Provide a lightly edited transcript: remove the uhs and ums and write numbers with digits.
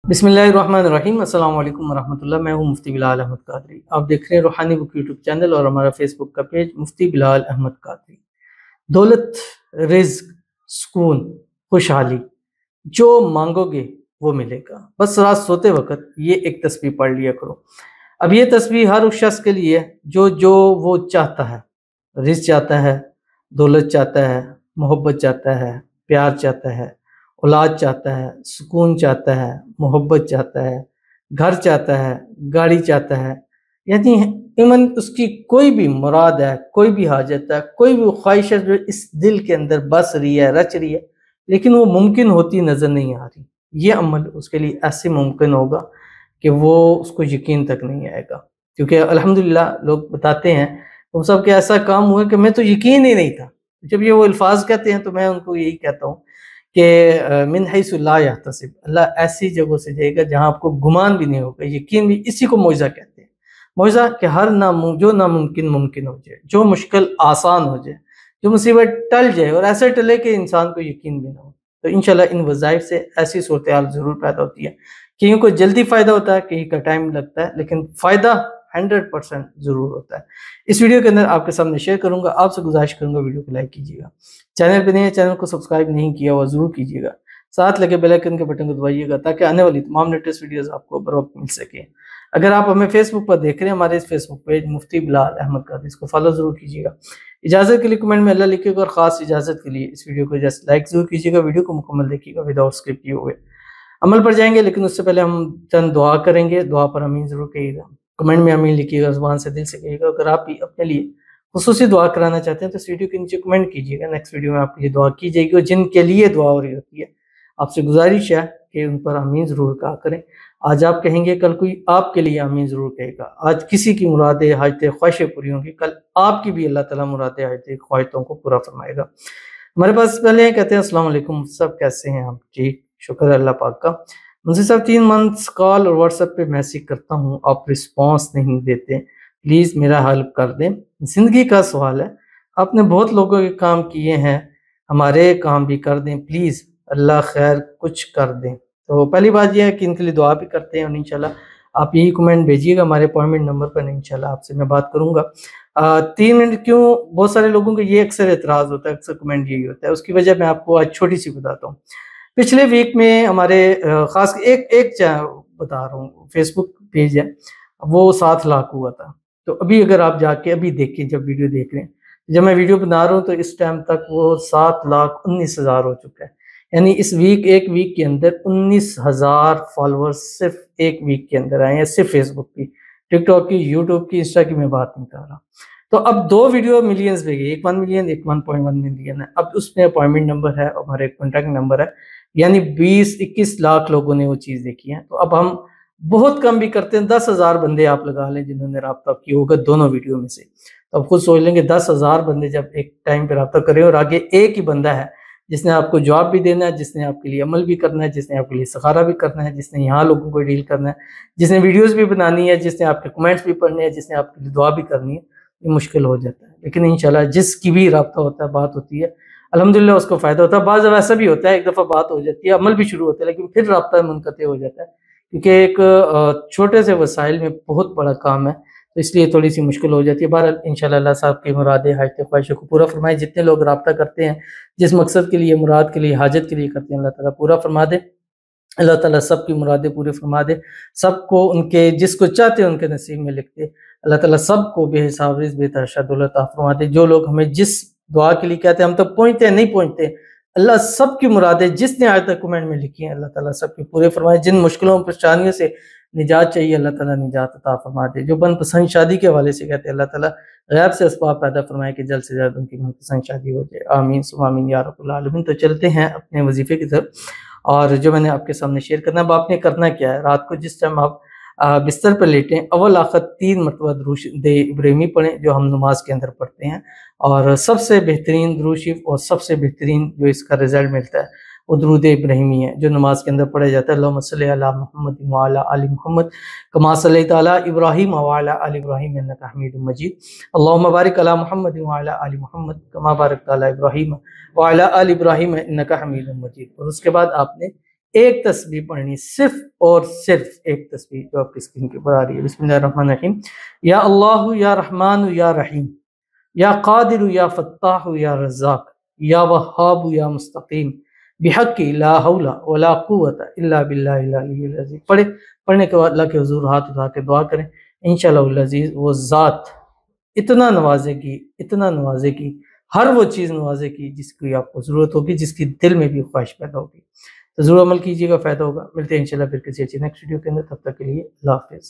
बिस्मिल्लाहिर्रहमानिर्रहीम। अस्सलाम वालेकुम वरहमतुल्लाह। मैं हूँ मुफ्ती बिलाल अहमद कादरी। आप देख रहे हैं रूहानी बुक यूट्यूब चैनल और हमारा फेसबुक का पेज मुफ्ती बिलाल अहमद कादरी। दौलत, रिज्क, सुकून, खुशहाली जो मांगोगे वो मिलेगा। बस रात सोते वक्त ये एक तस्बीह पढ़ लिया करो। अब ये तस्बीह हर उस शख्स के लिए है जो जो वो चाहता है। रिज़्क चाहता है, दौलत चाहता है, मोहब्बत चाहता है, प्यार चाहता है, औलाद चाहता है, सुकून चाहता है, मोहब्बत चाहता है, घर चाहता है, गाड़ी चाहता है। यानी इवन उसकी कोई भी मुराद है, कोई भी हाजत है, कोई भी ख्वाहिश है जो इस दिल के अंदर बस रही है, रच रही है, लेकिन वो मुमकिन होती नज़र नहीं आ रही। ये अमल उसके लिए ऐसे मुमकिन होगा कि वो उसको यकीन तक नहीं आएगा। क्योंकि अल्हम्दुलिल्लाह लोग बताते हैं वो सब के ऐसा काम हुआ कि मैं तो यकीन ही नहीं था। जब ये वो अल्फाज कहते हैं तो मैं उनको यही कहता हूँ कि मिन हैसु ला यहतसिब, अल्लाह ऐसी जगहों से देगा जहाँ आपको गुमान भी नहीं होगा, यकीन भी। इसी को मौइज़ा कहते हैं। मौइज़ा कि हर जो नामुमकिन मुमकिन हो जाए, जो मुश्किल आसान हो जाए, जो मुसीबत टल जाए और ऐसे टले कि इंसान को यकीन भी ना हो। तो इंशाल्लाह इन वज़ाइफ से ऐसी सूरत-ए-हाल ज़रूर पैदा होती है। कईयों को जल्दी फ़ायदा होता है, कहीं का टाइम लगता है, लेकिन फ़ायदा 100% ज़रूर होता है। इस वीडियो के अंदर आपके सामने शेयर करूँगा। आपसे गुज़ारिश करूँगा वीडियो को लाइक कीजिएगा। चैनल पे नए हैं, चैनल को सब्सक्राइब नहीं किया हुआ ज़रूर कीजिएगा। साथ लगे बेल आइकन के बटन को दबाइएगा ताकि आने वाली तमाम लेटेस्ट वीडियोज़ आपको बर वक़्त मिल सकें। अगर आप हमें फेसबुक पर देख रहे हैं, हमारे इस फेसबुक पेज मुफ्ती बिलाल अहमद कादरी, इसको फॉलो ज़रूर कीजिएगा। इजाज़त के लिए कमेंट में अल्लाह लिखिएगा और ख़ास इजाज़त के लिए इस वीडियो को जस्ट लाइक ज़रूर कीजिएगा। वीडियो को मुकम्मल देखिएगा विदाउट स्किप किए हुए। अमल पर जाएँगे, लेकिन उससे पहले हम चंद दुआ करेंगे। दुआ पर आमीन ज़रूर कहिएगा। कमेंट में आमीन लिखिएगा, ज़ुबान से दिल से कहिएगा। अगर आप भी अपने लिए खुसूसी दुआ कराना चाहते हैं तो इस वीडियो के नीचे कमेंट कीजिएगा। नेक्स्ट वीडियो में आपके लिए दुआ की जाएगी और जिनके लिए दुआ हो रही होती है, आपसे गुज़ारिश है कि उन पर आमीन ज़रूर कहा करें। आज आप कहेंगे, कल कोई आपके लिए आमीन ज़रूर कहेगा। आज किसी की मुरादें, हाजतें, ख्वाहिशें पूरी होंगी, कल आपकी भी अल्लाह ताला मुरादें, हाजतें, ख्वाहिशों को पूरा फरमाएगा। हमारे पास पहले कहते हैं अस्सलाम वालेकुम, सब कैसे हैं आप? जी, शुक्र है अल्लाह पाक का। मुझसे सब 3 मंथ्स कॉल और व्हाट्सएप पे मैसेज करता हूँ, आप रिस्पॉन्स नहीं देते। प्लीज़ मेरा हेल्प कर दें। ज़िंदगी का सवाल है, आपने बहुत लोगों के काम किए हैं, हमारे काम भी कर दें प्लीज़, अल्लाह खैर कुछ कर दें। तो पहली बात ये है कि इनके लिए दुआ भी करते हैं और इंशाल्लाह आप यही कमेंट भेजिएगा हमारे अपॉइंटमेंट नंबर पर, इंशाल्लाह आपसे मैं बात करूँगा। 3 मिनट क्यों, बहुत सारे लोगों को ये अक्सर एतराज़ होता है, अक्सर कमेंट यही होता है। उसकी वजह मैं आपको आज छोटी-सी बताता हूँ। पिछले वीक में हमारे ख़ास एक एक चा बता रहा हूँ, फेसबुक पेज है, वो 7 लाख हुआ था। तो अभी अगर आप जाके अभी देखें, जब वीडियो देख रहे हैं, जब मैं वीडियो बना रहा हूँ तो इस टाइम तक वो 7,19,000 हो चुका है। यानी इस वीक, एक वीक के अंदर 19,000 फॉलोअर्स सिर्फ़ एक वीक के अंदर आए हैं, सिर्फ़ फेसबुक की। टिकटॉक की, यूट्यूब की, इंस्टा की मैं बात नहीं कर रहा। तो अब 2 वीडियो मिलियंस पे गई, एक 1 मिलियन, एक 1.1 मिलियन है। अब उसमें अपॉइंटमेंट नंबर है, हमारे कॉन्टैक्ट नंबर है, यानी 20-21 लाख लोगों ने वो चीज़ देखी है। तो अब हम बहुत कम भी करते हैं, 10,000 बंदे आप लगा लें जिन्होंने राब्ता किया होगा दोनों वीडियो में से। तो आप खुद सोच लेंगे 10,000 बंदे जब एक टाइम पे राब्ता कर रहे हो और आगे एक ही बंदा है जिसने आपको जवाब भी देना है, जिसने आपके लिए अमल भी करना है, जिसने आपके लिए सहारा भी करना है, जिसने यहाँ लोगों को डील करना है, जिसने वीडियोज़ भी बनानी है, जिसने आपके कमेंट्स भी पढ़ने हैं, जिसने आपके लिए दुआ भी करनी है, ये मुश्किल हो जाता है। लेकिन इंशाल्लाह जिसकी भी राब्ता होता है, बात होती है, अल्हम्दुलिल्लाह उसको फ़ायदा होता है। बाज़ दफ़ा ऐसा भी होता है, एक दफ़ा बात हो जाती है, अमल भी शुरू होता है, लेकिन फिर राब्ता मुनक़ते हो जाता है। क्योंकि एक छोटे से वसाइल में बहुत बड़ा काम है, तो इसलिए थोड़ी-सी मुश्किल हो जाती है। बहरहाल इंशाल्लाह अल्लाह साहब की मुरादें, हाजतें, ख्वाहिशों को पूरा फरमाए। जितने लोग राब्ता करते हैं, जिस मकसद के लिए, मुराद के लिए, हाजत के लिए करते हैं, अल्लाह ताला पूरा फरमा दे। अल्लाह ताला सबकी मुरादें पूरी फरमा दे। सबको उनके जिसको चाहते हैं उनके नसीब में लिख दे। अल्लाह ताला सबको बेहिसाब रिज़्क़, बेतहाशा दौलत अता फरमा दे। जो लोग हमें जिस दुआ के लिए कहते हैं, हम तक पहुँचते हैं, नहीं पहुँचते, अल्लाह सबकी मुरादें जिसने आज तक कमेंट में लिखी हैं, अल्लाह ताला सबकी पूरे फरमाए। जिन मुश्किलों, परेशानियों से निजात चाहिए, अल्लाह ताला निजात अता फरमा दे। जो मनपसंद शादी के हवाले से कहते हैं, अल्लाह ताला गैब से असबाब पैदा फरमाए कि जल्द से जल्द उनकी मनपसंद शादी हो जाए। आमीन सुम्मा आमीन या रब्बुल आलमीन। तो चलते हैं अपने वज़ीफ़े की तरफ, और जो मैंने आपके सामने शेयर करना है। अब आपने करना क्या है, रात को जिस टाइम आप बिस्तर पर लेटें, अव्वल आखिर 3 मरतबा दुरूद इब्राहिमी पढ़ें, जो हम नमाज के अंदर पढ़ते हैं। और सबसे बेहतरीन दुरूद शरीफ और सबसे बेहतरीन जो इसका रिज़ल्ट मिलता है वो दुरूद इब्राहिमी है, जो नमाज के अंदर पढ़ा जाता है। अल्लाहुम्मा सल्लि अला मुहम्मद व अला आलि मुहम्मद कमा सल्लैता अला इब्राहीम व अला आलि इब्राहीम इन्नका हमीदुम मजीद। अल्लाहुम्मा बारिक अला मुहम्मद व अला आलि मुहम्मद कमा बारकता अला इब्राहीम व अला आलि इब्राहीम इन्नका हमीदुम मजीद। और उसके बाद आपने एक तस्बीह पढ़नी, सिर्फ और सिर्फ एक तस्बीह जो आपकी स्क्रीन के ऊपर आ रही है। बिस्मिल्लाहिर्रहमानिर्रहीम। या अल्लाह या रहमान या रहीम, या कादिर या फत्ताह या रज़ाक, या वहाब या मुस्तकीम, बिहक्की ला हौला वला कुव्वता इल्ला बिल्लाहिल अलिय्यिल अज़ीम। पढ़ने के बाद अल्लाह के हुजूर हाथ उठा के दुआ करें। इंशाअल्लाह अज़ीज़ वो ज़ात इतना नवाजेगी, हर वो चीज़ नवाजेगी जिसकी आपको ज़रूरत होगी, जिसकी दिल में भी ख्वाहिश पैदा होगी। तो ज़रूर अमल कीजिएगा, फ़ायदा होगा। मिलते हैं इंशाल्लाह फिर किसी अच्छी नेक्स्ट वीडियो के अंदर। तब तक के लिए अल्लाह हाफ़िज़।